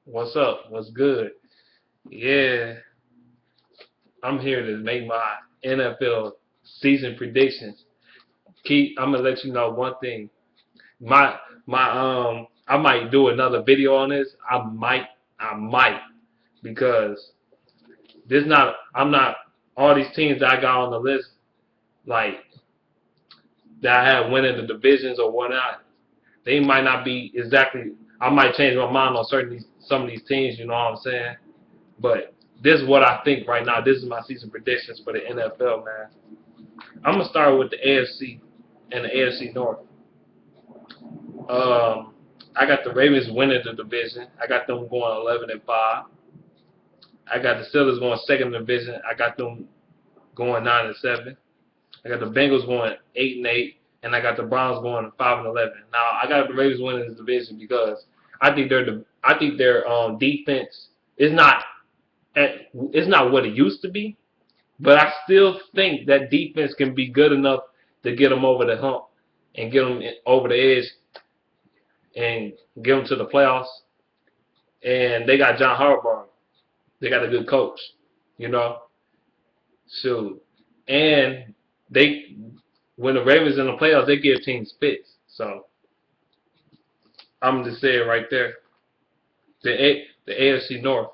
What's up? What's good? Yeah, I'm here to make my NFL season predictions. I'm gonna let you know one thing. I might do another video on this. I might because this not I'm not all these teams that I got on the list like that I have winning the divisions or whatnot. They might not be exactly. I might change my mind on some of these teams. You know what I'm saying? But this is what I think right now. This is my season predictions for the NFL, man. I'm gonna start with the AFC and the AFC North. Um, I got the Ravens winning the division. I got them going 11-5. I got the Steelers going second division. I got them going 9-7. I got the Bengals going 8-8, and I got the Browns going 5-11. Now I got the Ravens winning this division because I think their defense is not it's not what it used to be. But I still think that defense can be good enough to get them over the hump and get them over the edge and get them to the playoffs. And they got John Harbaugh. They got a good coach, you know. So, and they when the Ravens in the playoffs, they give teams fits. So I'm just saying right there, the AFC North,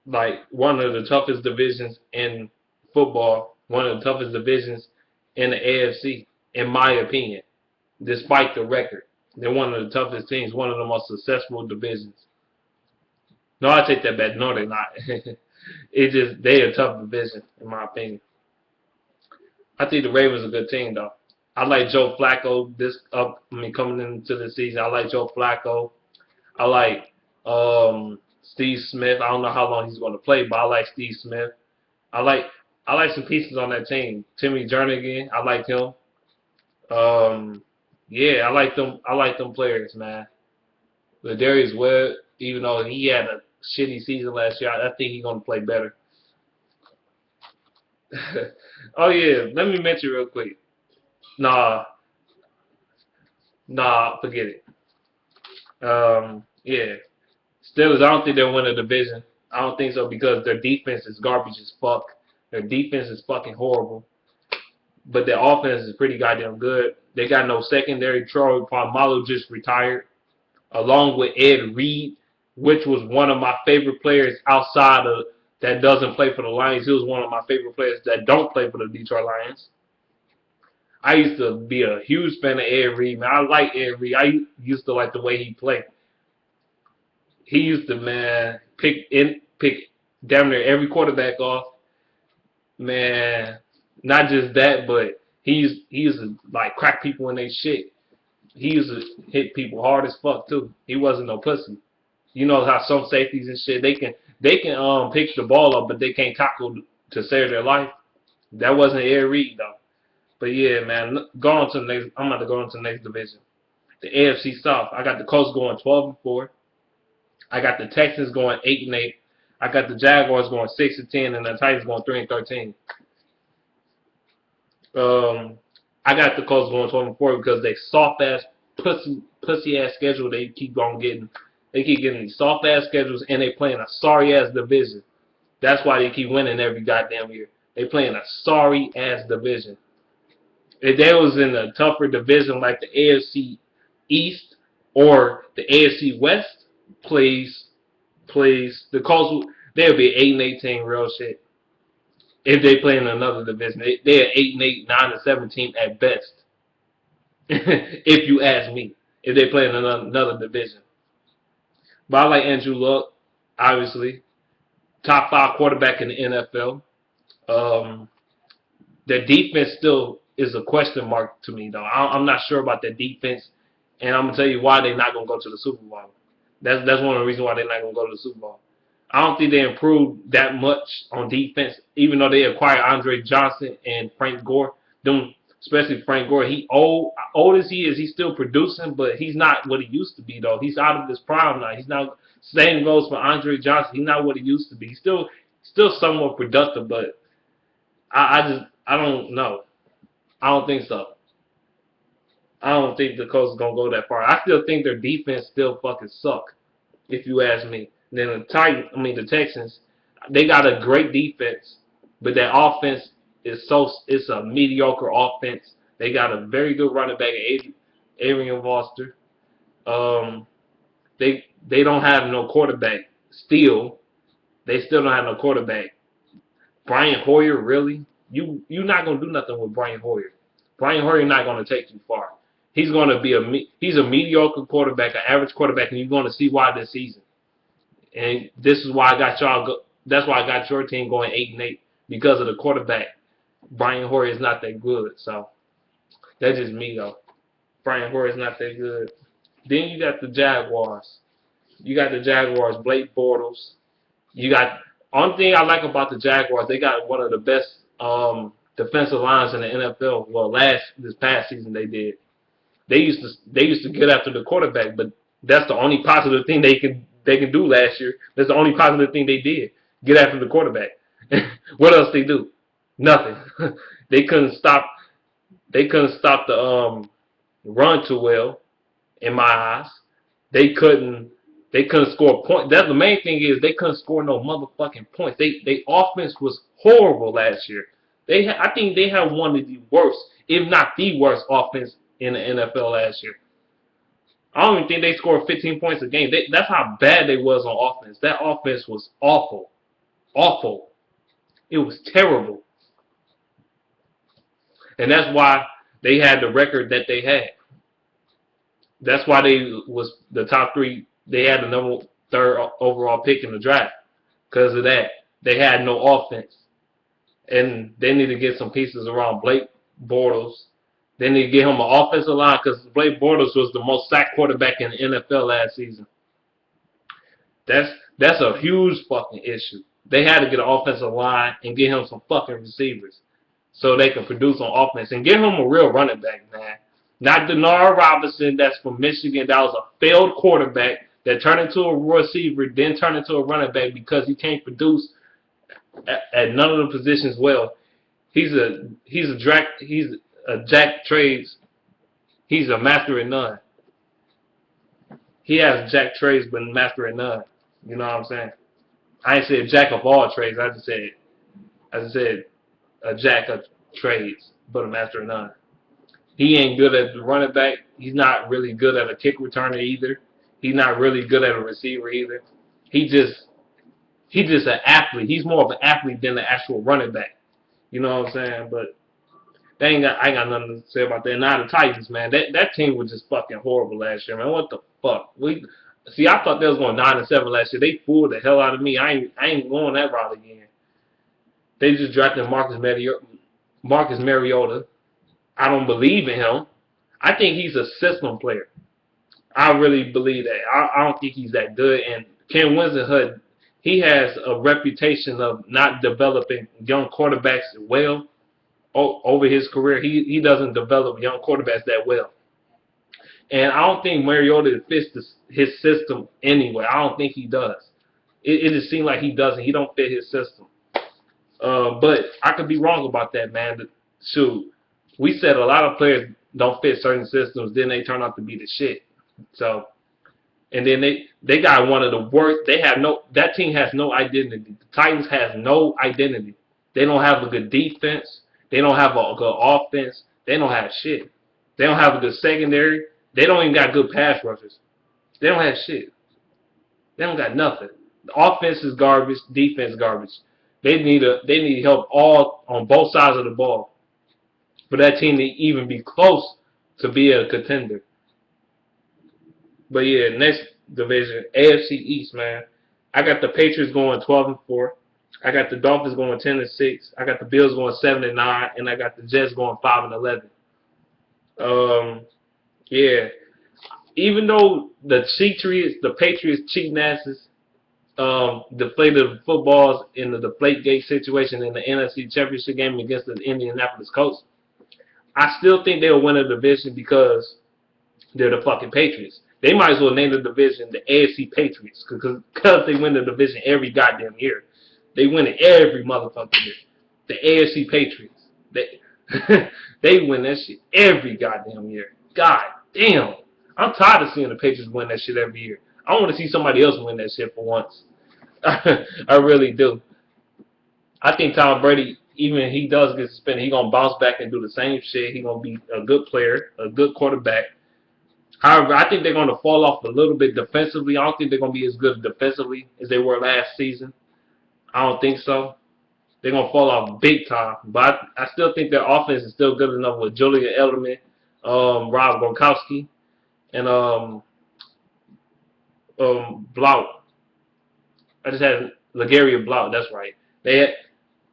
like one of the toughest divisions in football, one of the toughest divisions in the AFC, in my opinion, despite the record. They're one of the toughest teams, one of the most successful divisions. No, I take that back. No, they're not. It's just they're a tough division, in my opinion. I think the Ravens are a good team, though. I like Joe Flacco coming into the season. I like Joe Flacco. I like Steve Smith. I don't know how long he's going to play, but I like Steve Smith. I like I like some pieces on that team. Timmy Jernigan, I like him. Um, yeah, I like them. I like them players, man. But Darius Webb, even though he had a shitty season last year, I think he's gonna play better. Oh yeah, let me mention real quick. Nah, forget it. Yeah, Steelers. I don't think they'll win the division. I don't think so because their defense is garbage as fuck. Their defense is fucking horrible. But their offense is pretty goddamn good. They got no secondary. Troy Polamalu just retired, along with Ed Reed, which was one of my favorite players outside of that doesn't play for the Lions. He was one of my favorite players that don't play for the Detroit Lions. I used to be a huge fan of Ed Reed, man. I like Ed Reed. I used to like the way he played. He used to, man, pick damn near every quarterback off. Man, not just that, but he used to like crack people in their shit. He used to hit people hard as fuck too. He wasn't no pussy. You know how some safeties and shit they can pick the ball up, but they can't tackle to save their life. That wasn't Ed Reed though. But yeah, man, go on to the next. I'm about to go on to the next division, the AFC South. I got the Colts going 12-4. I got the Texans going 8-8. I got the Jaguars going 6-10, and the Titans going 3-13. Um, I got the Colts going 12-4 because they soft ass pussy ass schedule they keep on getting. They keep getting these soft ass schedules and they playing a sorry ass division. That's why they keep winning every goddamn year. They playing a sorry ass division. If they was in a tougher division like the AFC East or the AFC West, please, the Colts they'll be 8-18 real shit. If they play in another division, they're 8-8, 9-17 at best. If you ask me, if they play in another division. But I like Andrew Luck, obviously, top 5 quarterback in the NFL. Um, their defense still is a question mark to me, though. I'm not sure about their defense, and I'm gonna tell you why they're not gonna go to the Super Bowl. That's one of the reasons why they're not gonna go to the Super Bowl. I don't think they improved that much on defense, even though they acquired Andre Johnson and Frank Gore. Them, especially Frank Gore, he old as he is, he's still producing, but he's not what he used to be though. He's out of his prime now. He's not. Same goes for Andre Johnson. He's not what he used to be. He's still somewhat productive, but I don't know. I don't think so. I don't think the Colts is gonna go that far. I still think their defense still fucking suck. if you ask me. Then the Texans, they got a great defense, but that offense it's a mediocre offense. They got a very good running back, Arian Foster. Um, they don't have no quarterback. They still don't have no quarterback. Brian Hoyer, really? You're not gonna do nothing with Brian Hoyer. Brian Hoyer not gonna take you far. He's gonna be he's a mediocre quarterback, an average quarterback, and you're gonna see why this season. And this is why I got y'all. That's why I got your team going 8-8 because of the quarterback. Brian Hoyer is not that good. So that's just me though. Brian Hoyer is not that good. Then you got the Jaguars. Blake Bortles. You got only thing I like about the Jaguars, they got one of the best defensive lines in the NFL. Well, this past season they did. They used to get after the quarterback, but that's the only positive thing they can do last year. That's the only positive thing they did. Get after the quarterback. What else they do? Nothing. They couldn't stop the run too well, in my eyes. They couldn't score points. That's the main thing is they couldn't score no motherfucking points. They offense was horrible last year. I think they had one of the worst, if not the worst, offense in the NFL last year. I don't even think they scored 15 points a game. That's how bad they was on offense. That offense was awful. Awful. It was terrible. And that's why they had the record that they had. That's why they was the top 3. They had the third overall pick in the draft. Because of that. They had no offense. And they need to get some pieces around Blake Bortles. They need to get him an offensive line because Blake Bortles was the most sacked quarterback in the NFL last season. That's a huge fucking issue. They had to get an offensive line and get him some fucking receivers so they can produce on offense. And get him a real running back, man. Not Denard Robinson that's from Michigan. That was a failed quarterback that turned into a receiver, then turned into a running back because he can't produce at none of the positions well. He's a jack trades. He's a master at none. He has jack trades but master at none. You know what I'm saying? I ain't said jack of all trades. I just said a jack of trades but a master at none. He ain't good at the running back. He's not really good at a kick returner either. He's not really good at a receiver either. He's just an athlete. He's more of an athlete than an actual running back. You know what I'm saying? But I ain't got nothing to say about that. Now the Titans, man, that team was just fucking horrible last year, man. What the fuck? I thought they was going 9-7 last year. They fooled the hell out of me. I ain't going that route again. They just drafted Marcus Mariota. I don't believe in him. I think he's a system player. I really believe that. I don't think he's that good. And Ken Winston, he has a reputation of not developing young quarterbacks well. Over his career, he doesn't develop young quarterbacks that well. And I don't think Mariota fits his system anyway. I don't think he does. It just seems like he doesn't. He don't fit his system. But I could be wrong about that, man. Shoot, we said a lot of players don't fit certain systems, then they turn out to be the shit. So, and then they got one of the worst. That team has no identity. The Titans has no identity. They don't have a good defense. They don't have a good offense. They don't have shit. They don't have a good secondary. They don't even got good pass rushers. They don't have shit. They don't got nothing. The offense is garbage. Defense garbage. They need help all on both sides of the ball for that team to even be close to be a contender. But yeah, next division, AFC East, man. I got the Patriots going 12-4. I got the Dolphins going 10-6. I got the Bills going 7-9, and I got the Jets going 5-11. Yeah. Even though the Patriots cheating asses, deflated footballs in the Deflategate situation in the NFC Championship game against the Indianapolis Colts, I still think they'll win a division because they're the fucking Patriots. They might as well name the division the AFC Patriots because they win the division every goddamn year. They win it every motherfucking year. The AFC Patriots. They win that shit every goddamn year. God damn. I'm tired of seeing the Patriots win that shit every year. I want to see somebody else win that shit for once. I really do. I think Tom Brady, even if he does get suspended, he gonna bounce back and do the same shit. He gonna be a good player, a good quarterback. However, I think they're gonna fall off a little bit defensively. I don't think they're gonna be as good defensively as they were last season. I don't think so. They're gonna fall off big time. But I still think their offense is still good enough with Julian Edelman, Rob Gronkowski, and Blount. I just had Legaria Blount. That's right. They had,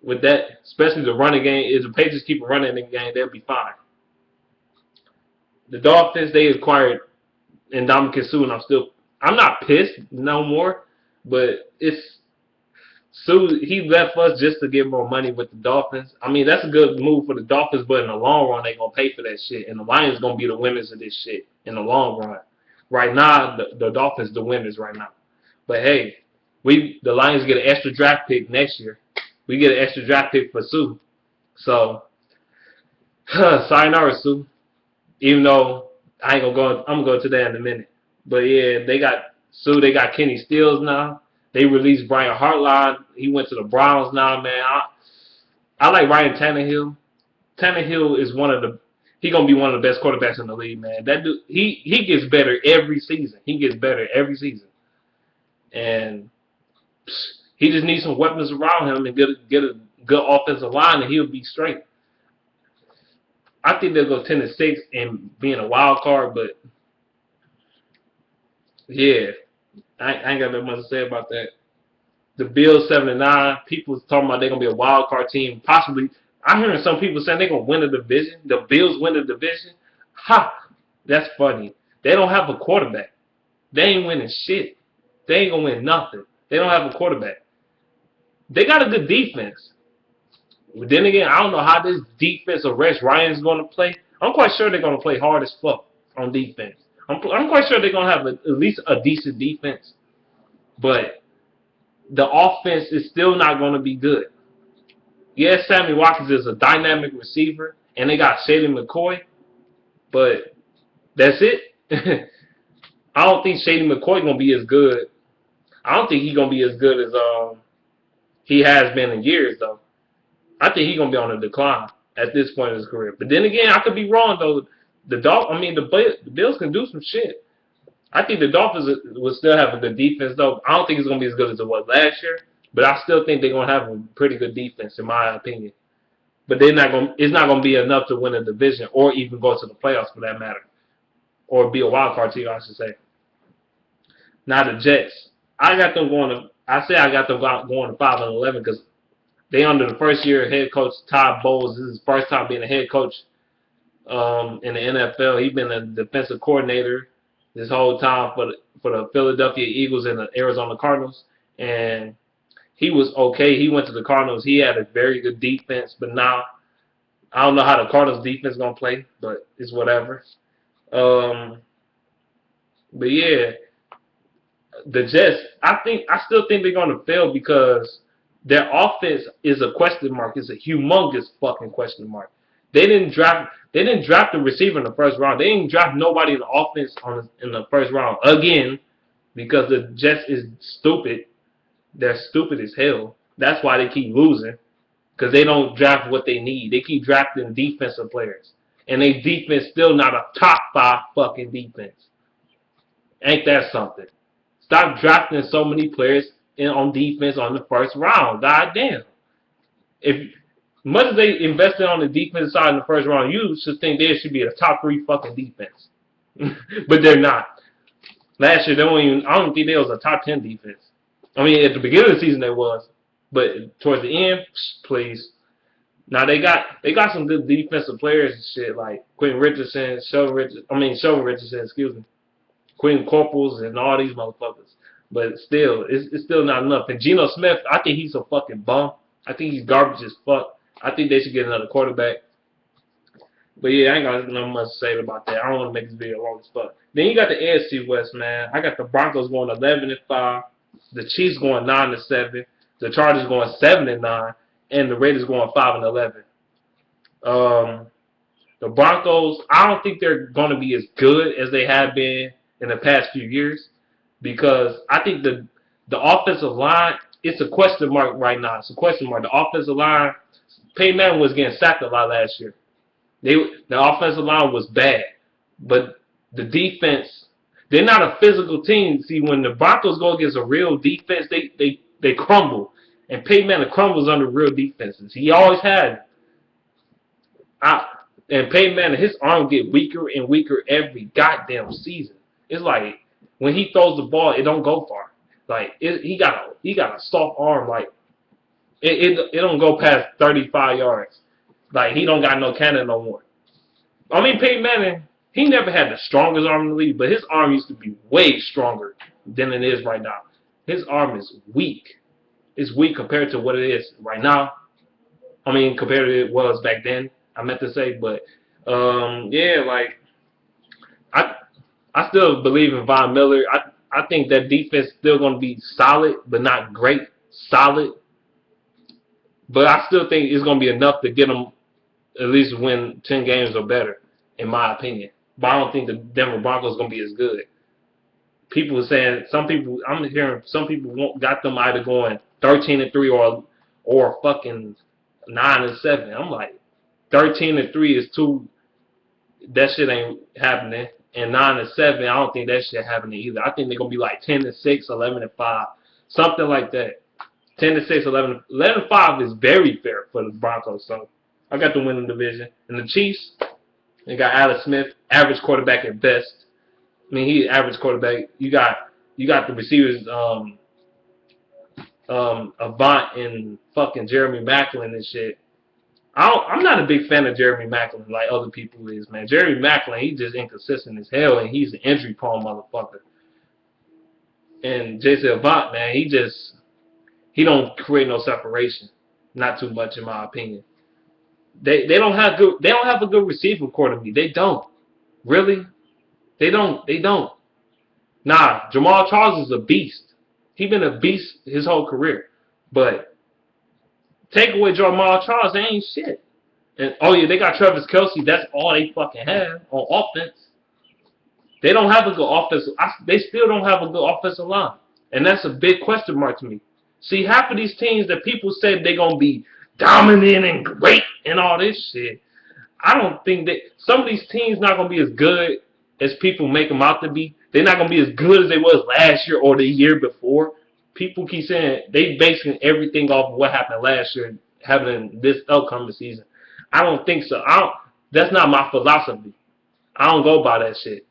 with that, especially the running game. If the Patriots keep running the game, they'll be fine. The Dolphins, they acquired Ndamukong Suh, and I'm not pissed no more, but it's Suh. He left us just to get more money with the Dolphins. I mean, that's a good move for the Dolphins, but in the long run, they're gonna pay for that shit, and the Lions gonna be the winners of this shit in the long run. Right now, the Dolphins the winners right now. But hey, the Lions get an extra draft pick next year. We get an extra draft pick for Suh. So, sayonara, Suh. Even though I ain't gonna go, I'm gonna go to that in a minute. But yeah, they got Suh. They got Kenny Stills now. They released Brian Hartline. He went to the Browns now, man. I like Ryan Tannehill. Tannehill is he gonna be one of the best quarterbacks in the league, man. That dude, he gets better every season. He gets better every season, and he just needs some weapons around him and get a good offensive line, and he'll be straight. I think they'll go 10-6 and be in a wild card, but yeah, I ain't got that much to say about that. The Bills 7-9. People talking about they're gonna be a wild card team, possibly. I'm hearing some people saying they're gonna win the division. The Bills win the division. Ha! That's funny. They don't have a quarterback. They ain't winning shit. They ain't gonna win nothing. They don't have a quarterback. They got a good defense. But then again, I don't know how this defense of Rex Ryan's going to play. I'm quite sure they're going to play hard as fuck on defense. I'm quite sure they're going to have at least a decent defense. But the offense is still not going to be good. Yes, Sammy Watkins is a dynamic receiver, and they got Shady McCoy. But that's it. I don't think Shady McCoy going to be as good. I don't think he's going to be as good as he has been in years, though. I think he's gonna be on a decline at this point in his career. But then again, I could be wrong though. The Bills can do some shit. I think the Dolphins will still have a good defense though. I don't think it's gonna be as good as it was last year, but I still think they're gonna have a pretty good defense in my opinion. But it's not gonna be enough to win a division or even go to the playoffs for that matter, or be a wild card team, I should say. Now the Jets, I got them going to 5-11 because they under the first year head coach Todd Bowles. This is his first time being a head coach in the NFL. He's been a defensive coordinator this whole time for the Philadelphia Eagles and the Arizona Cardinals, and he was okay. He went to the Cardinals. He had a very good defense, but now I don't know how the Cardinals defense is gonna play, but it's whatever. But yeah, the Jets. I still think they're gonna fail because their offense is a question mark. It's a humongous fucking question mark. They didn't draft a receiver in the first round. They didn't draft nobody in the offense in the first round again because the Jets is stupid. They're stupid as hell. That's why they keep losing because they don't draft what they need. They keep drafting defensive players, and their defense still not a top 5 fucking defense. Ain't that something? Stop drafting so many players on defense on the first round. God damn. If much as they invested on the defense side in the first round, you should think they should be a top 3 fucking defense. But they're not. Last year, I don't think they was a top 10 defense. I mean, at the beginning of the season they was, but towards the end, please. Now they got some good defensive players and shit like Quentin Richardson, Sheldon Richardson, excuse me, Quentin Corporals and all these motherfuckers. But still, it's still not enough. And Geno Smith, I think he's a fucking bum. I think he's garbage as fuck. I think they should get another quarterback. But yeah, I ain't got nothing much to say about that. I don't want to make this video long as fuck. Then you got the AFC West, man. I got the Broncos going 11-5, the Chiefs going 9-7, the Chargers going 7-9, and the Raiders going 5-11. The Broncos, I don't think they're going to be as good as they have been in the past few years. because I think the offensive line, it's a question mark right now. It's a question mark. The offensive line, Peyton Manning was getting sacked a lot last year. The offensive line was bad, but the defense, they're not a physical team. See, when the Broncos go against a real defense, they crumble, and Peyton Manning crumbles under real defenses. He always had. And Peyton Manning, his arm get weaker and weaker every goddamn season. It's like when he throws the ball, it don't go far. Like he got a soft arm. Like it don't go past 35 yards. Like he don't got no cannon no more. I mean, Peyton Manning, he never had the strongest arm in the league, but his arm used to be way stronger than it is right now. His arm is weak. It's weak compared to what it is right now. I mean, compared to what it was back then. I meant to say, but yeah, like I still believe in Von Miller. I think that defense still going to be solid, but not great. Solid, but I still think it's going to be enough to get them at least win 10 games or better, in my opinion. But I don't think the Denver Broncos are going to be as good. People are saying I'm hearing some people got them either going 13-3 or fucking 9-7. I'm like, 13-3 is too. That shit ain't happening. And 9-7, I don't think that shit happening either. I think they're gonna be like 10-6, 11-5, something like that. 10-6, 11-5 is very fair for the Broncos. So I got them winning the division. And the Chiefs, they got Alex Smith, average quarterback at best. I mean, he's average quarterback. You got the receivers, Avant and fucking Jeremy Maclin and shit. I'm not a big fan of Jeremy Maclin like other people is, man. Jeremy Maclin, he's just inconsistent as hell, and he's an injury-prone motherfucker. And Jason Avant, man, he don't create no separation, not too much in my opinion. They don't have a good receiving core to me. They don't. Really? They don't. Nah, Jamal Charles is a beast. He's been a beast his whole career. But take away Jamal Charles, they ain't shit. And oh yeah, they got Travis Kelce. That's all they fucking have on offense. They don't have a good offensive. They still don't have a good offensive line, and that's a big question mark to me. See, half of these teams that people say they're gonna be dominant and great and all this shit, I don't think that some of these teams not gonna be as good as people make them out to be. They're not gonna be as good as they was last year or the year before. People keep saying they basing everything off of what happened last year, happening this upcoming season. I don't think so. That's not my philosophy. I don't go by that shit.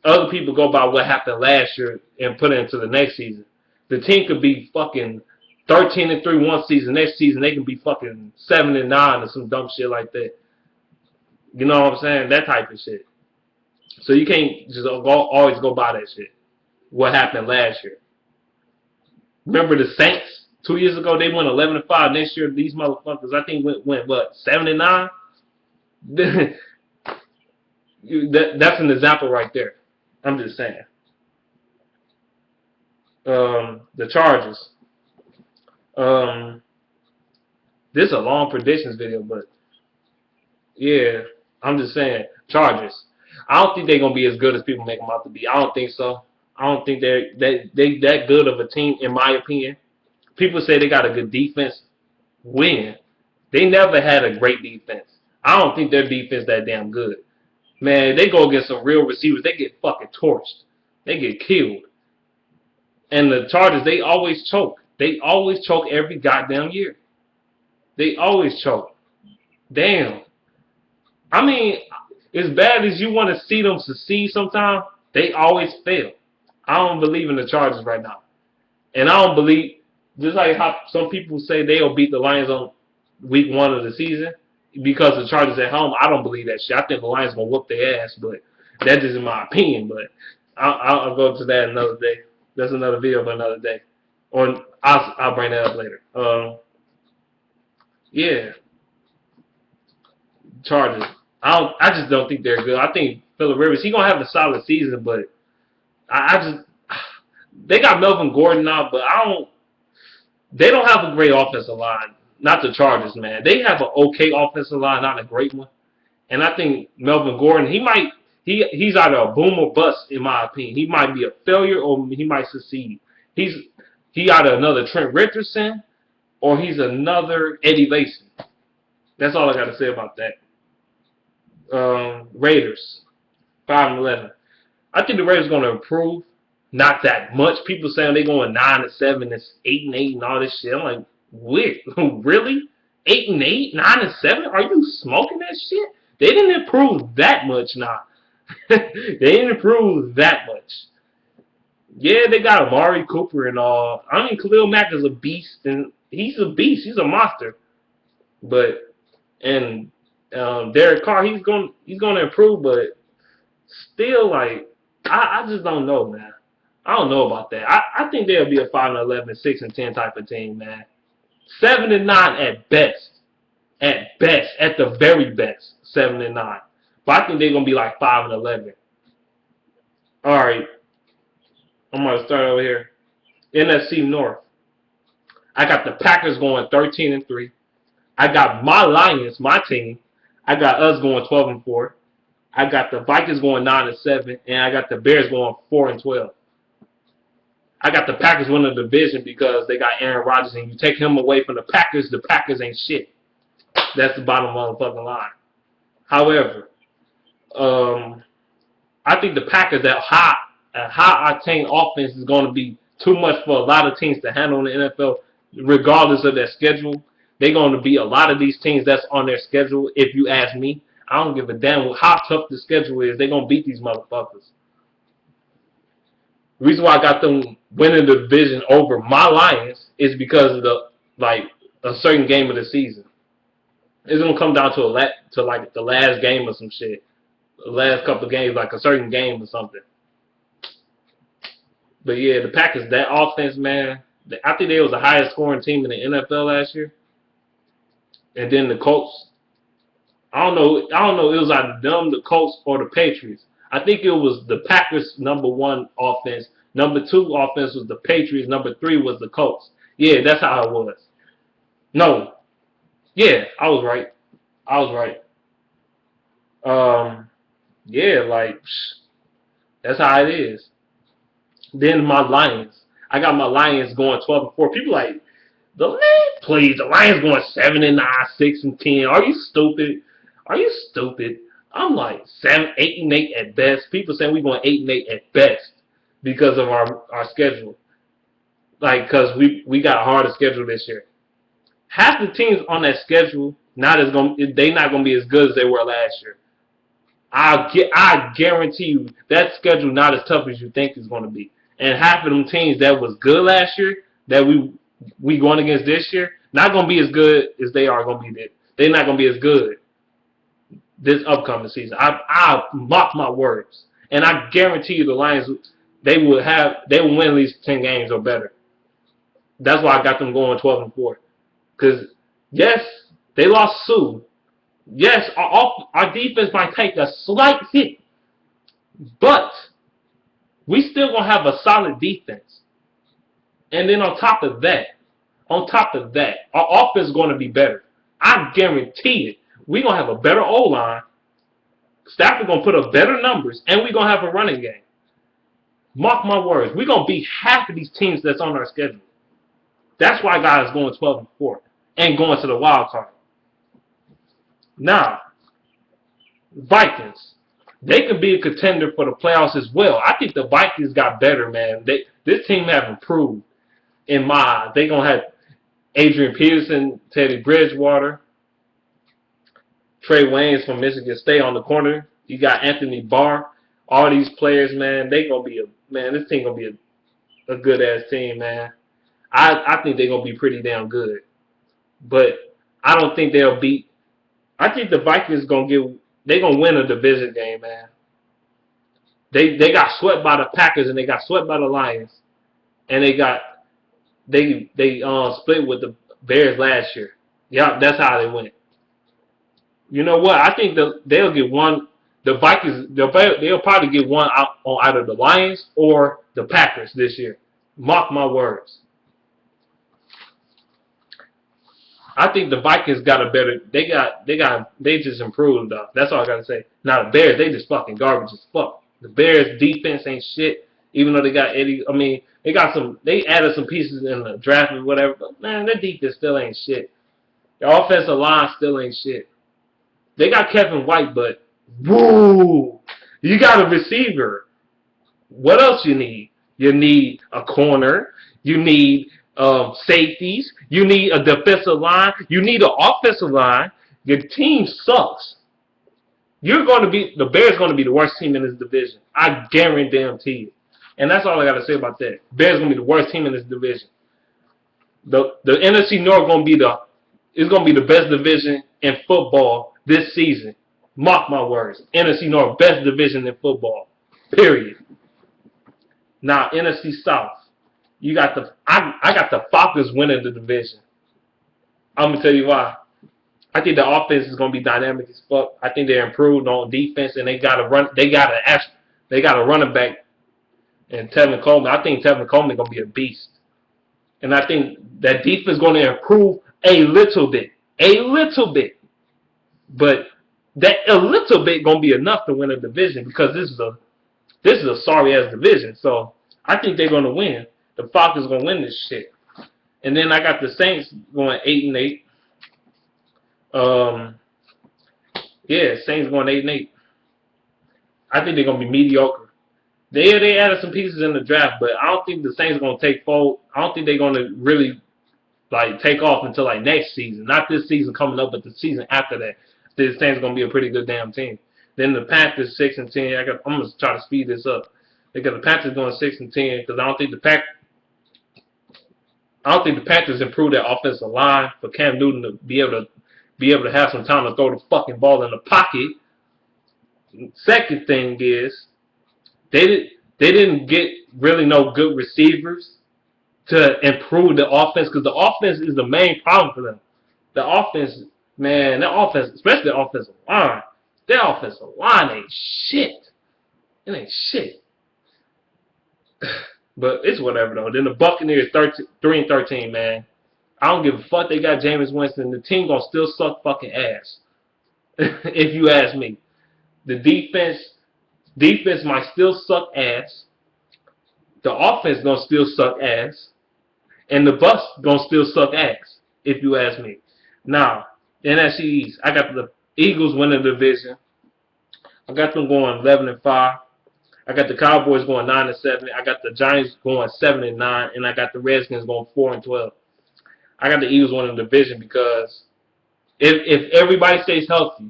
Other people go by what happened last year and put it into the next season. The team could be fucking 13-3 one season. Next season they can be fucking 7-9 or some dumb shit like that. You know what I'm saying? That type of shit. So you can't just always go by that shit. What happened last year? Remember the Saints 2 years ago? They went 11-5. Next year, these motherfuckers, I think, went what, 7-9? That's an example right there. I'm just saying. The Chargers. This is a long predictions video, but yeah, I'm just saying. Chargers. I don't think they're gonna be as good as people make them out to be. I don't think so. I don't think they that good of a team, in my opinion. People say they got a good defense. When? They never had a great defense. I don't think their defense that damn good. Man, they go against some real receivers, they get fucking torched. They get killed. And the Chargers, they always choke. They always choke every goddamn year. They always choke. Damn. I mean, as bad as you want to see them succeed sometimes, they always fail. I don't believe in the Chargers right now. And I don't believe, just like how some people say they'll beat the Lions on week 1 of the season because the Chargers at home, I don't believe that shit. I think the Lions going to whoop their ass, but that's just in my opinion. But I'll go to that another day. That's another video for another day. Or I'll bring that up later. Yeah. Chargers. I just don't think they're good. I think Phillip Rivers, he's going to have a solid season, but they got Melvin Gordon now, but they don't have a great offensive line. Not the Chargers, man. They have an okay offensive line, not a great one. And I think Melvin Gordon, he might He's either a boom or bust in my opinion. He might be a failure or he might succeed. He either another Trent Richardson or he's another Eddie Lacy. That's all I got to say about that. Raiders 5-11. I think the Raiders are going to improve. Not that much. People saying they're going 9-7, and 8-8, and all this shit. I'm like, weird. Really? 8-8, 9-7? Are you smoking that shit? They didn't improve that much now. They didn't improve that much. Yeah, they got Amari Cooper and all. I mean, Khalil Mack is a beast, and he's a beast. He's a monster. But Derek Carr, he's going to improve, but still, like, I just don't know, man. I don't know about that. I think they'll be a 5-11, 6-10 type of team, man. 7-9 at best. At best. At the very best. 7-9. But I think they're gonna be like 5-11. Alright. I'm gonna start over here. NFC North. I got the Packers going 13-3. I got my Lions, my team. I got us going 12-4. I got the Vikings going 9-7, and I got the Bears going 4-12. I got the Packers winning the division because they got Aaron Rodgers, and you take him away from the Packers ain't shit. That's the bottom motherfucking line. However, I think the Packers, that high octane offense is going to be too much for a lot of teams to handle in the NFL, regardless of their schedule. They're going to be a lot of these teams that's on their schedule. If you ask me, I don't give a damn how tough the schedule is. They're going to beat these motherfuckers. The reason why I got them winning the division over my Lions is because of a certain game of the season. It's gonna come down to the last game or some shit, the last couple of games, like a certain game or something. But yeah, the Packers, that offense, man, I think they was the highest scoring team in the NFL last year. And then the Colts, I don't know, it was either them, the Colts, or the Patriots. I think it was the Packers' number 1 offense. Number 2 offense was the Patriots. Number 3 was the Colts. Yeah, that's how it was. No. Yeah, I was right. Yeah, like, that's how it is. Then my Lions. I got my Lions going 12-4. People like, the Lions going 7-9, 6-10. Are you stupid? I'm like 8-8 at best. People saying we're going 8-8 at best because of our schedule. Like, because we got a harder schedule this year. Half the teams on that schedule they not gonna be as good as they were last year. I guarantee you that schedule not as tough as you think it's gonna be. And half of them teams that was good last year that we going against this year not gonna be as good as they are gonna be. They're not gonna be as good this upcoming season. I mark my words, and I guarantee you the Lions they will win at least 10 games or better. That's why I got them going 12-4. Because yes, they lost Sue. Yes, our defense might take a slight hit, but we still gonna have a solid defense. And then on top of that, our offense is gonna be better. I guarantee it. We're gonna have a better O-line. Stafford gonna put up better numbers, and we're gonna have a running game. Mark my words, we're gonna beat half of these teams that's on our schedule. That's why guys going 12-4 and going to the wild card. Now, Vikings, they could be a contender for the playoffs as well. I think the Vikings got better, man. This team have improved. In my eyes, they gonna have Adrian Peterson, Teddy Bridgewater, Trey Waynes from Michigan State on the corner. You got Anthony Barr. All these players, man, this team gonna be a good ass team, man. I think they're gonna be pretty damn good. But I don't think they'll beat. I think the Vikings they're gonna win a division game, man. They got swept by the Packers and they got swept by the Lions, and they split with the Bears last year. Yeah, that's how they went. You know what? I think they'll get one. The Vikings they'll probably get one out on either the Lions or the Packers this year. Mark my words. I think the Vikings got a better. They just improved though. That's all I gotta say. Now the Bears, they just fucking garbage as fuck. The Bears defense ain't shit. Even though they got Eddie, I mean, they got some. They added some pieces in the draft and whatever. But man, their defense still ain't shit. Their offensive line still ain't shit. They got Kevin White, but woo, you got a receiver. What else you need? You need a corner. You need safeties. You need a defensive line. You need an offensive line. Your team sucks. The Bears going to be the worst team in this division. I guarantee you. And that's all I got to say about that. Bears going to be the worst team in this division. The NFC North is going to be the best division in football this season. Mark my words. NFC North, best division in football. Period. Now, NFC South. I got the Falcons winning the division. I'm gonna tell you why. I think the offense is gonna be dynamic as fuck. I think they're improved on defense, and they got a running back in Tevin Coleman. I think Tevin Coleman gonna be a beast, and I think that defense is gonna improve a little bit, but that a little bit gonna be enough to win a division because this is a sorry ass division. So I think they're gonna win. The Falcons gonna win this shit. And then I got the Saints going 8-8. Saints going 8-8. I think they're gonna be mediocre. They added some pieces in the draft, but I don't think the Saints are gonna take fold. I don't think they're gonna really take off until next season. Not this season coming up, but the season after that. The Saints are gonna be a pretty good damn team. Then the Panthers 6-10. I'm gonna try to speed this up because the Panthers going 6-10 because I don't think the Panthers improved their offensive line for Cam Newton to be able to have some time to throw the fucking ball in the pocket. Second thing is they didn't get really no good receivers to improve the offense because the offense is the main problem for them. The offense, man, especially the offensive line. Their offensive line ain't shit. It ain't shit. But it's whatever though. Then the Buccaneers 3-13, man. I don't give a fuck. They got Jameis Winston. The team gonna still suck fucking ass. If you ask me, the defense might still suck ass. The offense gonna still suck ass, and the Bucs gonna still suck ass. If you ask me. Now, NFC East, I got the Eagles winning the division. I got them going 11-5. I got the Cowboys going 9-7. I got the Giants going 7-9, and I got the Redskins going 4-12. I got the Eagles winning the division because if everybody stays healthy,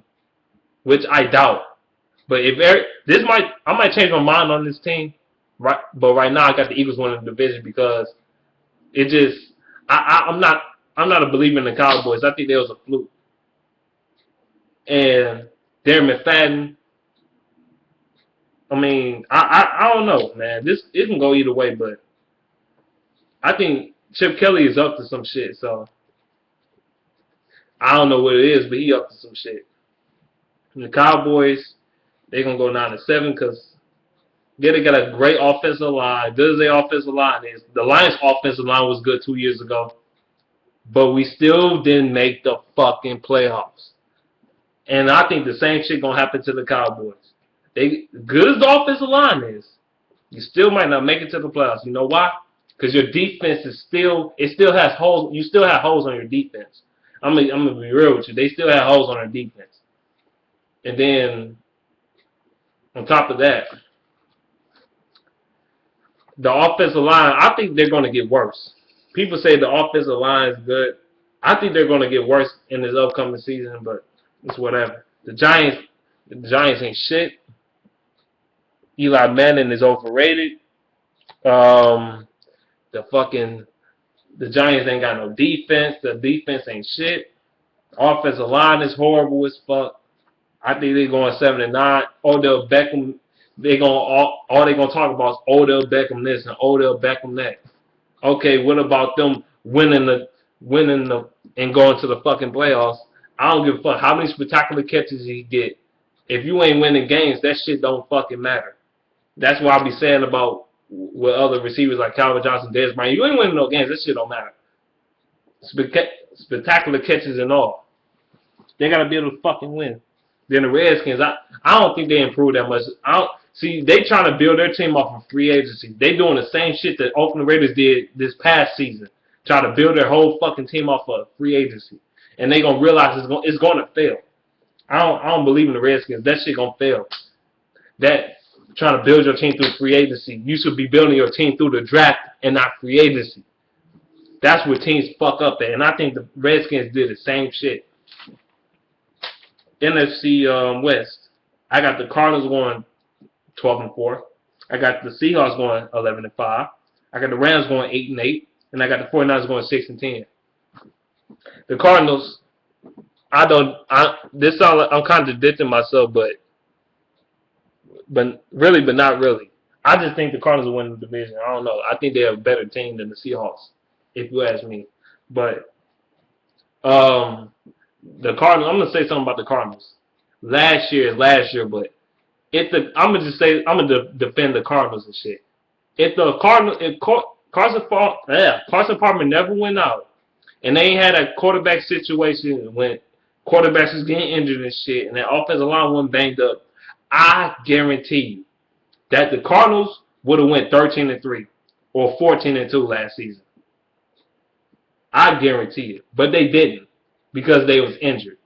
which I doubt, but I might change my mind on this team, right? But right now I got the Eagles winning the division because I'm not a believer in the Cowboys. I think they was a fluke, and Darren McFadden. I mean, I don't know, man. It can go either way, but I think Chip Kelly is up to some shit. So I don't know what it is, but he up to some shit. And the Cowboys, they gonna go 9-7 because they got a great offensive line. Good as their offensive line is, the Lions' offensive line was good 2 years ago, but we still didn't make the fucking playoffs. And I think the same shit gonna happen to the Cowboys. Good as the offensive line is, you still might not make it to the playoffs. You know why? Because your defense still has holes. You still have holes on your defense. I'm gonna be real with you. They still have holes on their defense. And then on top of that, the offensive line, I think they're gonna get worse. People say the offensive line is good. I think they're gonna get worse in this upcoming season, but it's whatever. The Giants ain't shit. Eli Manning is overrated. The Giants ain't got no defense. The defense ain't shit. Offensive line is horrible as fuck. I think they're going 7-9. Odell Beckham, all they gonna talk about is Odell Beckham this and Odell Beckham that. Okay, what about them winning and going to the fucking playoffs? I don't give a fuck how many spectacular catches he get. If you ain't winning games, that shit don't fucking matter. That's what I be saying about with other receivers like Calvin Johnson, Dez Bryant. You ain't winning no games. That shit don't matter. spectacular catches and all. They gotta be able to fucking win. Then the Redskins, I don't think they improved that much. I don't see they trying to build their team off of free agency. They doing the same shit that Oakland Raiders did this past season. Try to build their whole fucking team off of free agency, and they gonna realize it's gonna fail. I don't believe in the Redskins. That shit gonna fail. That trying to build your team through free agency. You should be building your team through the draft and not free agency. That's where teams fuck up at, and I think the Redskins did the same shit. NFC West. I got the Cardinals going 12-4. I got the Seahawks going 11-5. I got the Rams going 8-8, and I got the 49ers going 6-10. The Cardinals. I'm contradicting myself, but not really. I just think the Cardinals will win the division. I don't know. I think they're a better team than the Seahawks, if you ask me. But the Cardinals. I'm gonna say something about the Cardinals. Last year is last year, but I'm gonna defend the Cardinals and shit. If Carson Palmer never went out, and they ain't had a quarterback situation when quarterbacks was getting injured and shit, and their offensive line wasn't banged up, I guarantee you that the Cardinals would have went 13-3 or 14-2 last season. I guarantee it, but they didn't because they was injured.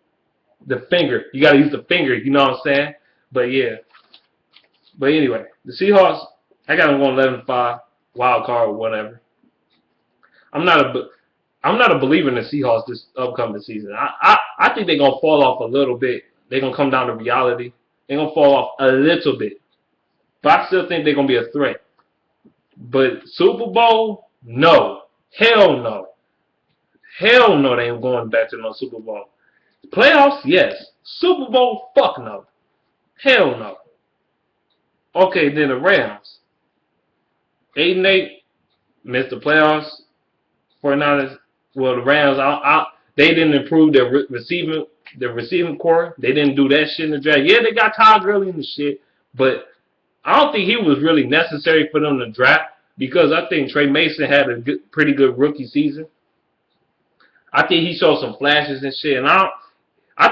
The finger, you gotta use the finger. You know what I'm saying? But yeah. But anyway, the Seahawks, I got them going 11-5, wild card or whatever. I'm not a believer in the Seahawks this upcoming season. I think they're going to fall off a little bit. They're going to come down to reality. They're going to fall off a little bit. But I still think they're going to be a threat. But Super Bowl, no. Hell no. Hell no, they ain't going back to no Super Bowl. Playoffs, yes. Super Bowl, fuck no. Hell no. Okay, then the Rams. 8-8, missed the playoffs. 49ers. Well, the Rams, they didn't improve their receiving core. They didn't do that shit in the draft. Yeah, they got Todd Gurley in the shit, but I don't think he was really necessary for them to draft because I think Trey Mason had a pretty good rookie season. I think he showed some flashes and shit, and I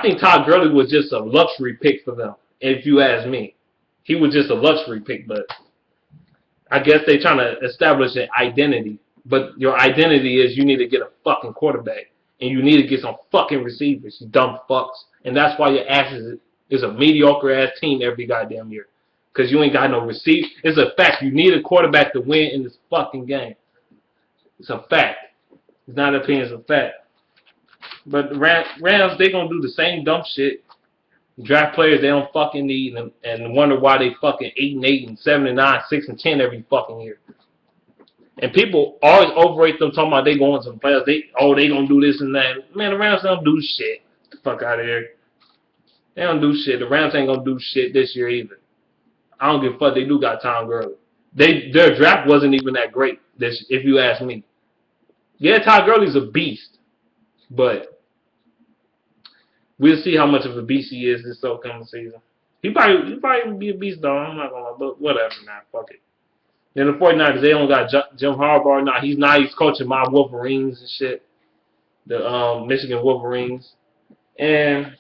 think Todd Gurley was just a luxury pick for them, if you ask me. He was just a luxury pick, but I guess they're trying to establish an identity. But your identity is you need to get a fucking quarterback. And you need to get some fucking receivers, you dumb fucks. And that's why your ass is a mediocre-ass team every goddamn year. Because you ain't got no receive. It's a fact. You need a quarterback to win in this fucking game. It's a fact. It's not an opinion, it's a fact. But the Rams, they going to do the same dumb shit. Draft players they don't fucking need and wonder why they fucking 8-8 and 7-9, 6-10 every fucking year. And people always overrate them talking about they going to the playoffs. They gonna do this and that. Man, the Rams don't do shit. Get the fuck out of here. They don't do shit. The Rams ain't gonna do shit this year either. I don't give a fuck. They do got Tom Gurley. Their draft wasn't even that great. If you ask me. Yeah, Todd Gurley's a beast, but we'll see how much of a beast he is this upcoming season. He probably be a beast though. I'm not gonna, but whatever, man. Fuck it. Then the 49ers, they don't got Jim Harbaugh now. He's coaching my Wolverines and shit. The Michigan Wolverines. And,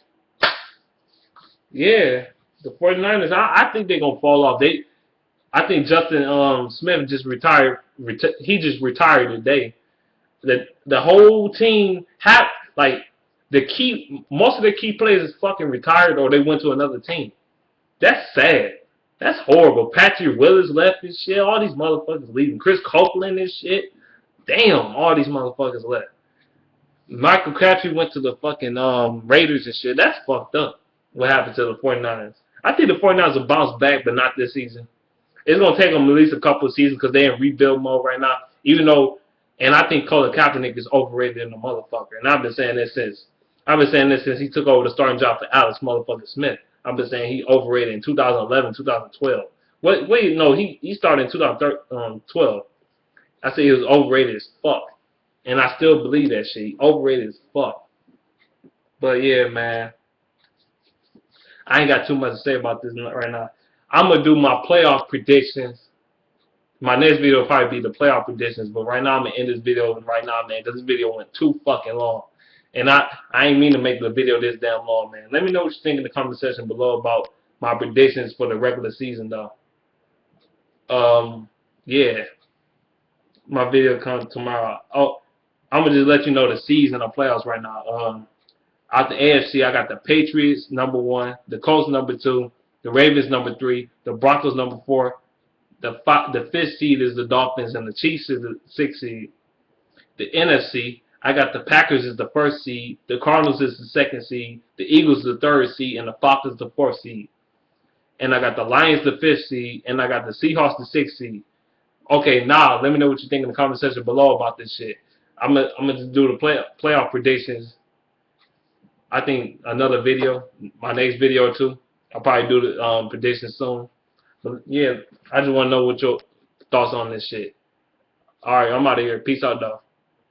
yeah, the 49ers, I think they're going to fall off. I think Justin Smith just retired. He just retired today. The whole team, most of the key players is fucking retired or they went to another team. That's sad. That's horrible. Patrick Willis left and shit. All these motherfuckers leaving. Chris Copeland and shit. Damn, all these motherfuckers left. Michael Crabtree went to the fucking Raiders and shit. That's fucked up. What happened to the 49ers? I think the 49ers will bounce back, but not this season. It's going to take them at least a couple of seasons because they're in rebuild mode right now. And I think Colin Kaepernick is overrated in the motherfucker. And I've been saying this since he took over the starting job for Alex motherfucker Smith. I've been saying he overrated in 2011, 2012. He started in 2012. I say he was overrated as fuck. And I still believe that shit. He overrated as fuck. But yeah, man. I ain't got too much to say about this right now. I'm going to do my playoff predictions My next video will probably be the playoff predictions, but right now I'm gonna end this video right now, man, because this video went too fucking long. And I ain't mean to make the video this damn long, man. Let me know what you think in the comment section below about my predictions for the regular season, though. Yeah, my video comes tomorrow. Oh, I'm gonna just let you know the season of playoffs right now. Out the AFC, I got the Patriots #1, the Colts #2, the Ravens #3, the Broncos #4. The fifth seed is the Dolphins, and the Chiefs is the sixth seed. The NFC, I got the Packers as the first seed, the Cardinals is the second seed, the Eagles the third seed, and the Falcons the fourth seed. And I got the Lions the fifth seed, and I got the Seahawks the sixth seed. Okay, now let me know what you think in the comment section below about this shit. I'm gonna do the playoff predictions. I think another video, my next video or two. I'll probably do the predictions soon. But yeah, I just want to know what your thoughts on this shit. All right, I'm out of here. Peace out, though.